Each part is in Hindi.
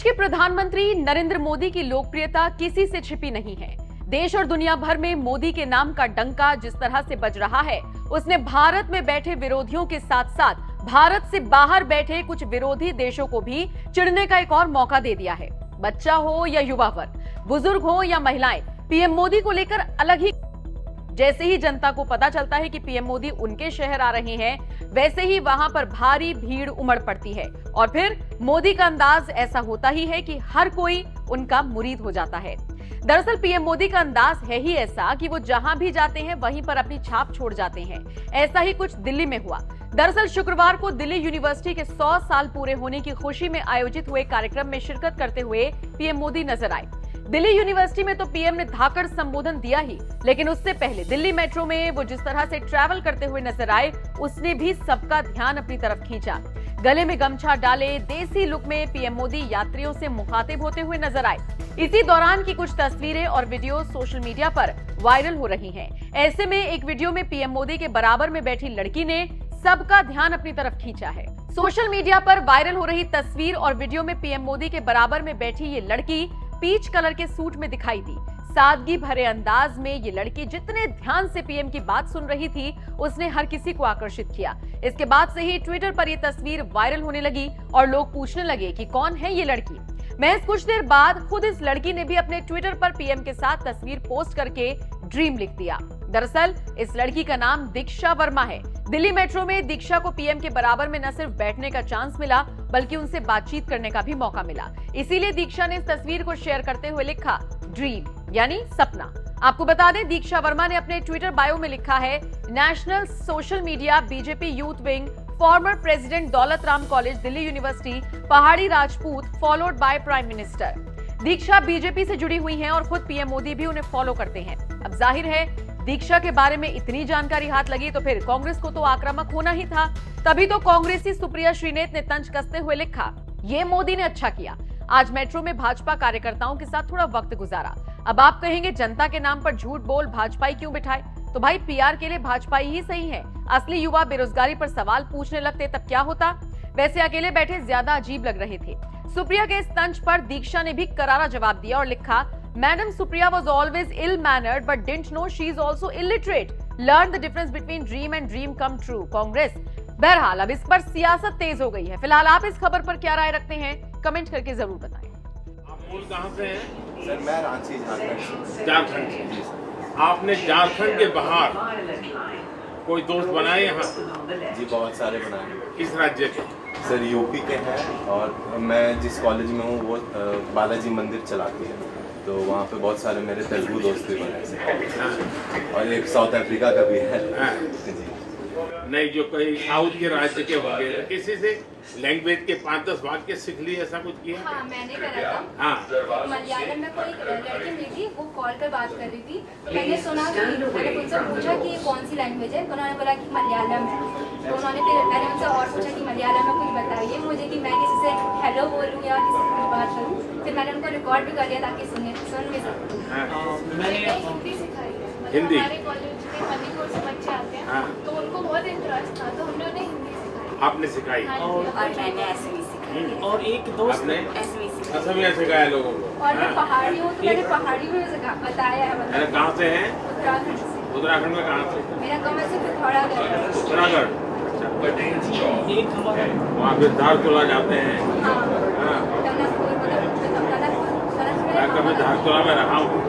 के प्रधानमंत्री नरेंद्र मोदी की लोकप्रियता किसी से छिपी नहीं है। देश और दुनिया भर में मोदी के नाम का डंका जिस तरह से बज रहा है, उसने भारत में बैठे विरोधियों के साथ साथ भारत से बाहर बैठे कुछ विरोधी देशों को भी चिढ़ने का एक और मौका दे दिया है। बच्चा हो या युवा वर्ग, बुजुर्ग हो या महिलाएं, पीएम मोदी को लेकर अलग ही। जैसे ही जनता को पता चलता है कि पीएम मोदी उनके शहर आ रहे हैं, वैसे ही वहां पर भारी भीड़ उमड़ पड़ती है और फिर मोदी का अंदाज ऐसा होता ही है कि हर कोई उनका मुरीद हो जाता है। दरअसल पीएम मोदी का अंदाज है ही ऐसा कि वो जहां भी जाते हैं वहीं पर अपनी छाप छोड़ जाते हैं। ऐसा ही कुछ दिल्ली में हुआ। दरअसल शुक्रवार को दिल्ली यूनिवर्सिटी के 100 साल पूरे होने की खुशी में आयोजित हुए कार्यक्रम में शिरकत करते हुए पीएम मोदी नजर आए। दिल्ली यूनिवर्सिटी में तो पीएम ने धाकड़ संबोधन दिया ही, लेकिन उससे पहले दिल्ली मेट्रो में वो जिस तरह से ट्रैवल करते हुए नजर आए, उसने भी सबका ध्यान अपनी तरफ खींचा। गले में गमछा डाले देसी लुक में पीएम मोदी यात्रियों से मुखातिब होते हुए नजर आए। इसी दौरान की कुछ तस्वीरें और वीडियो सोशल मीडिया पर वायरल हो रही हैं। ऐसे में एक वीडियो में पीएम मोदी के बराबर में बैठी लड़की ने सबका ध्यान अपनी तरफ खींचा है। सोशल मीडिया पर वायरल हो रही तस्वीर और वीडियो में पीएम मोदी के बराबर में बैठी ये लड़की पीच कलर के सूट में दिखाई दी। सादगी भरे अंदाज में ये लड़की जितने ध्यान से पीएम की बात सुन रही थी, उसने हर किसी को आकर्षित किया। इसके बाद से ही ट्विटर पर ये तस्वीर वायरल होने लगी और लोग पूछने लगे कि कौन है ये लड़की। महज कुछ देर बाद खुद इस लड़की ने भी अपने ट्विटर पर पीएम के साथ तस्वीर पोस्ट करके ड्रीम लिख दिया। दरअसल इस लड़की का नाम दीक्षा वर्मा है। दिल्ली मेट्रो में दीक्षा को पीएम के बराबर में न सिर्फ बैठने का चांस मिला, बल्कि उनसे बातचीत करने का भी मौका मिला। इसीलिए दीक्षा ने इस तस्वीर को शेयर करते हुए लिखा, ड्रीम यानी सपना। आपको बता दें, दीक्षा वर्मा ने अपने ट्विटर बायो में लिखा है, national social media BJP youth wing, former president Daulat Ram college Delhi university, पहाड़ी Rajput, followed by prime minister. Diksha BJP से जुड़ी हुई हैं और खुद पीएम मोदी भी उन्हें फॉलो करते हैं। अब जाहिर है, दीक्षा के बारे में इतनी जानकारी हाथ लगी तो फिर कांग्रेस को तो आक्रामक होना ही था। तभी तो कांग्रेसी सुप्रिया श्रीनेत ने तंज कसते हुए लिखा, ये मोदी ने अच्छा किया, आज मेट्रो में भाजपा कार्यकर्ताओं के साथ थोड़ा वक्त गुजारा। अब आप कहेंगे जनता के नाम पर झूठ बोल भाजपाई क्यों बिठाए? तो भाई पीआर के लिए भाजपाई ही सही है। असली युवा बेरोजगारी पर सवाल पूछने लगते तब क्या होता? वैसे अकेले बैठे ज्यादा अजीब लग रहे थे। सुप्रिया के इस तंज पर दीक्षा ने भी करारा जवाब दिया और लिखा, madam Supriya was always ill-mannered but didn't know she is also illiterate. Learn the difference between dream and dream come true. Congress. बहरहाल अब इस पर सियासत तेज हो गई है। फिलहाल आप इस खबर पर क्या राय रखते हैं, कमेंट करके जरूर बताएं। आप मूल कहाँ से हैं? सर मैं रांची झारखंड से। आपने झारखंड के बाहर कोई दोस्त बनाए यहाँ? जी बहुत सारे बनाए। किस राज्य के? सर यूपी के हैं और मैं जिस कॉलेज में हूँ वो बालाजी मंदिर चलाती है, तो वहाँ पे बहुत सारे मेरे तेलुगु दोस्त भी बने और एक साउथ अफ्रीका का भी है। जी नहीं, जो कई साउथ के राज्य के होंगे, किसी से लैंग्वेज के 5-10 वाक्य सीख लिए, ऐसा कुछ किया? हाँ, मैंने करा था। हाँ, मलयालम में कोई लड़की मिली थी, वो कॉल पर बात कर रही थी। मैंने सुना कि मैंने उनसे पूछा कि ये कौन सी लैंग्वेज है, तो उन्होंने बोला कि मलयालम है। तो उन्होंने फिर मैंने उनसे और पूछा कि मलयालम में कुछ बताइए मुझे कि मैं किसी से हेलो बोलूँ या किसी से बात करूँ। फिर मैंने उनको रिकॉर्ड भी कर लिया ताकि सुन भी सकूँ। मैंने हिंदी सिखाई है। हिंदी? हमारे कॉलेज में मणिपुर से बच्चे आते हैं, तो उनको बहुत इंटरेस्ट था, तो हमने उन्हें हिंदी सिखाई। आपने सिखाई? और मैंने ऐसे भी सिखाई। और एक दोस्त आपने ऐसे भी सिखाई। असमिया सिखाया लोगों को? और मैं पहाड़ी हूँ, तो मैंने पहाड़ी में बताया है। अरे कहाँ से हैं? उत्तराखंड से। उत्तराखंड में कहाँ से? मेरा गाँव से पिथौरागढ़ है। उत्तराखंड। एक हमारा वहाँ फिर धारचूला जाते हैं? हाँ, हाँ, टनकपुर मैं कभी धारचूला में रहा हूँ।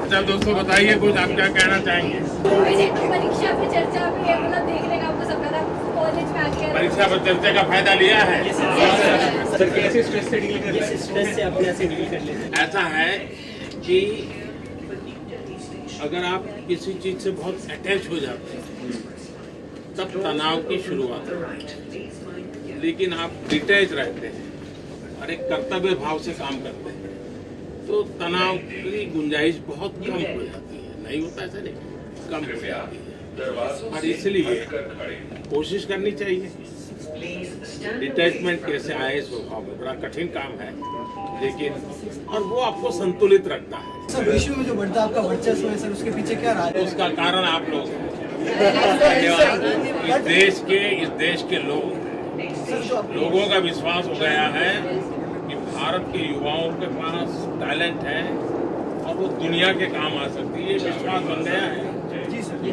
अच्छा दोस्तों, बताइए कुछ, आप क्या कहना चाहेंगे? परीक्षा पे चर्चा भी है, मतलब देखने का आपको सब पता कॉलेज में आके परीक्षा पर चर्चा का फायदा लिया है? सर कैसे स्ट्रेस से डील कर लेते हैं? स्ट्रेस से अपने ऐसे डील कर लेते हैं। ऐसा है कि अगर आप किसी चीज से बहुत अटैच हो जाते हैं तब तनाव की शुरुआत होती है, लेकिन आप डिटैच रहते हैं और एक कर्तव्य भाव से काम करते हैं तो तनाव की गुंजाइश बहुत कम हो जाती है। नहीं होता ऐसा, नहीं, कम हो जाती है। और इसलिए कोशिश करनी चाहिए। डिटैचमेंट कैसे आए स्वभाव में बड़ा कठिन काम है, लेकिन और वो आपको संतुलित रखता है। सर विश्व में जो बढ़ता आपका वर्चस्व है सर, उसके पीछे क्या राज है? उसका कारण आप लोग हैं। धन्यवाद। इस देश के लोगों का विश्वास हो गया है कि भारत के युवाओं के पास टैलेंट है और वो दुनिया के काम आ सकती है, ये विश्वास बन गया है।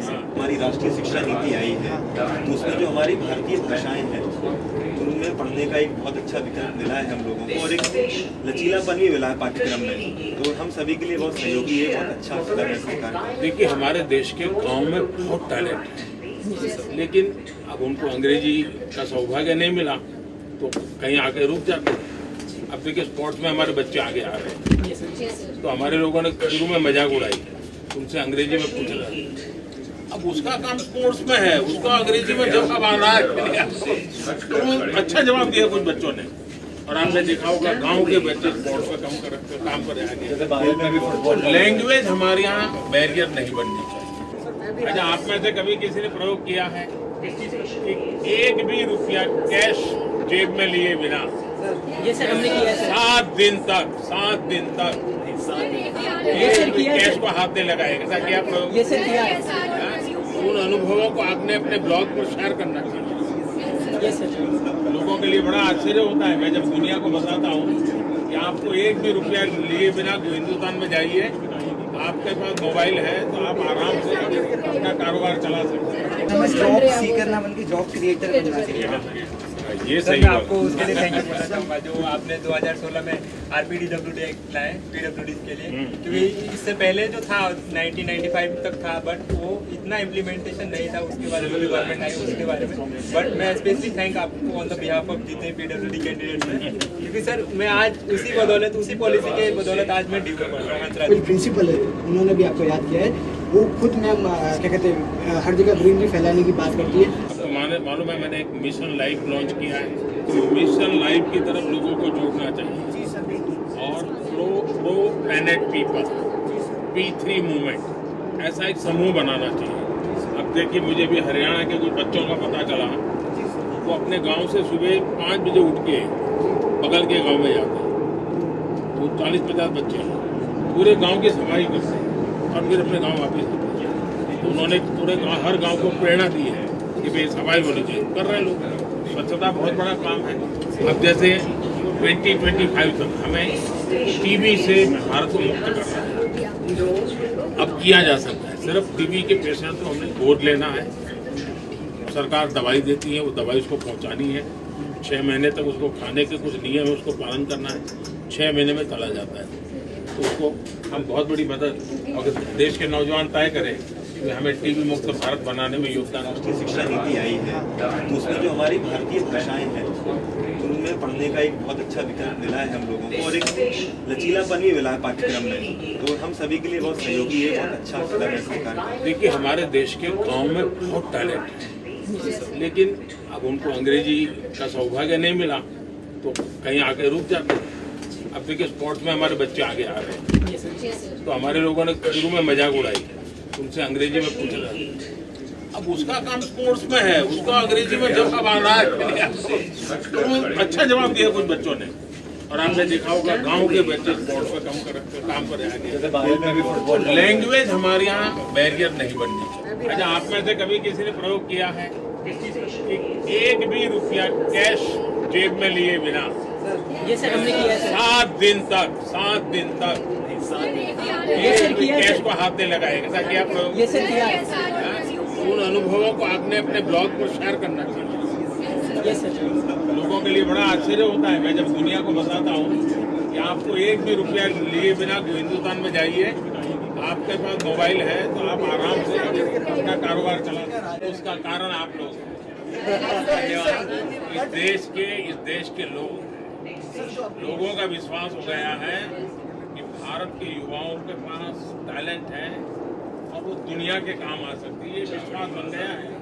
हमारी राष्ट्रीय शिक्षा नीति आई है तो उसमें जो हमारी भारतीय भाषाएं हैं उनमें पढ़ने का एक बहुत अच्छा विकल्प मिला है हम लोगों को और एक लचीलापन भी मिला है पाठ्यक्रम में, तो हम सभी के लिए बहुत सहयोगी है, बहुत अच्छा कदम है सरकार। देखिए, हमारे देश के गांव में बहुत टैलेंट है, लेकिन अब उनको अंग्रेजी का सौभाग्य नहीं मिला तो कहीं आके रुक जाते हैं। अब देखिए, स्पोर्ट्स में हमारे बच्चे आगे आ रहे हैं, तो हमारे लोगों ने शुरू में मजाक उड़ाई, उनसे अंग्रेजी में पूछ रहे हैं। अब उसका काम स्पोर्ट्स में है, उसका अंग्रेजी में जवाब आ रहा है, तो अच्छा जवाब दिया कुछ बच्चों ने। और आपने देखा होगा गांव के बच्चे स्पोर्ट्स में काम कर आगे। लैंग्वेज हमारे यहाँ बैरियर नहीं बननी चाहिए। अच्छा, आप में से कभी किसी ने प्रयोग किया है कि एक भी रुपया कैश जेब में लिए बिना ये सर हमने किया है। 7 दिन तक ये सर किया है। कैश को हाथ में लगाए, ऐसा किया प्रयोग? ये सर किया है। उन अनुभवों को आपने अपने ब्लॉग पर शेयर करना चाहिए। ये सर लोगों के लिए बड़ा आश्चर्य होता है, मैं जब दुनिया को बताता हूँ कि आपको एक भी रुपया लिए बिना हिंदुस्तान में जाइए, आपके पास मोबाइल है तो आप आराम से अपना कारोबार चला सकते हैं। जॉब सीकर ना बन के जॉब क्रिएटर बनना चाहिए। ये सर सही मैं बात आपको उसके लिए थैंक यू बोलना चाहूँगा जो आपने 2016 में RPDWD एक्ट लाए PWD के लिए, क्योंकि इससे पहले जो था 1995 तक था, बट वो इतना इम्प्लीमेंटेशन नहीं था। उसके बाद जो गवर्नमेंट आई उसके बारे में, बट मैं स्पेशली थैंक आपको ऑन द बिहाफ ऑफ जितने PWD कैंडिडेट्स हैं, क्योंकि सर मैं आज उसी बदौलत, उसी पॉलिसी के बदौलत आज मैं ड्यूटी पढ़ रहा हूँ। प्रिंसिपल है, उन्होंने भी आपको याद किया है, वो खुद मैम क्या कहते हैं हर जगह ग्रीनरी फैलाने की बात करती है। आपको मालूम है मैंने एक मिशन लाइफ लॉन्च किया है, तो मिशन लाइफ की तरफ लोगों को जोड़ना चाहिए और pro planet people P3 movement ऐसा एक समूह बनाना चाहिए। अब देखिए, मुझे भी हरियाणा के कुछ बच्चों का पता चला, वो अपने गांव से सुबह 5 बजे उठ के बगल के गांव में जाते हैं, वो 40-50 बच्चे हैं, पूरे गांव की सफाई करते हैं और फिर अपने गांव वापस आते हैं। तो उन्होंने पूरे गांव, हर गांव को प्रेरणा दी है कि भाई सफाई होनी चाहिए, कर रहे हैं लोग। स्वच्छता बहुत बड़ा काम है। अब जैसे 2025 तक हमें टीबी से भारत को मुक्त करना है, अब किया जा सकता है। सिर्फ टीबी के पेशेंट को हमने गोद लेना है, सरकार दवाई देती है, वो दवाई उसको पहुंचानी है, 6 महीने तक उसको खाने के कुछ नियम है, उसको पालन करना है, 6 महीने में चला जाता है। तो उसको हम बहुत बड़ी मदद, अगर देश के नौजवान तय करें कि हमें टीबी मुक्त भारत बनाने में योगदान। राष्ट्रीय शिक्षा नीति आई है तो उसमें जो हमारी भारतीय भाषाएं हैं उनमें पढ़ने का एक बहुत अच्छा विकल्प मिला है हम लोगों को और एक लचीलापन भी मिला है पाठ्यक्रम में, तो हम सभी के लिए बहुत सहयोगी है, बहुत अच्छा कदम है सरकार। देखिए, हमारे देश के गांव में बहुत टैलेंट है, लेकिन अब उनको अंग्रेजी का सौभाग्य नहीं मिला तो कहीं आके रुक जाते हैं। अब देखिए, स्पोर्ट्स में हमारे बच्चे आगे आ रहे हैं, तो हमारे लोगों ने शुरू में मजाक उड़ाई, उनसे अंग्रेजी में पूछ रहे हैं। अब उसका काम स्पोर्ट्स में है, उसका अंग्रेजी में जवाब आ रहा है, तो अच्छा जवाब दिया कुछ बच्चों ने। और आपने देखा होगा गांव के बच्चे स्पोर्ट्स में काम कर आगे। लैंग्वेज हमारे यहाँ बैरियर नहीं बननी चाहिए। अच्छा, आप में से कभी किसी ने प्रयोग किया है कि एक भी रुपया कैश जेब में लिए बिना ये सर हमने किया है। 7 दिन तक ये सर किया है। कैश को हाथ में लगाए, ऐसा किया प्रयोग? ये सर किया है। उन अनुभवों को आपने अपने ब्लॉग पर शेयर करना चाहिए। ये सर लोगों के लिए बड़ा आश्चर्य होता है, मैं जब दुनिया को बताता हूँ कि आपको एक भी रुपया लिए बिना हिंदुस्तान में जाइए, आपके पास मोबाइल है तो आप आराम से अपना कारोबार चला सकते हैं। उसका कारण आप लोग हैं। इस देश के लोगों का विश्वास हो गया है कि भारत के युवाओं के पास टैलेंट है और वो दुनिया के काम आ सकती है, ये विश्वास बन गया है।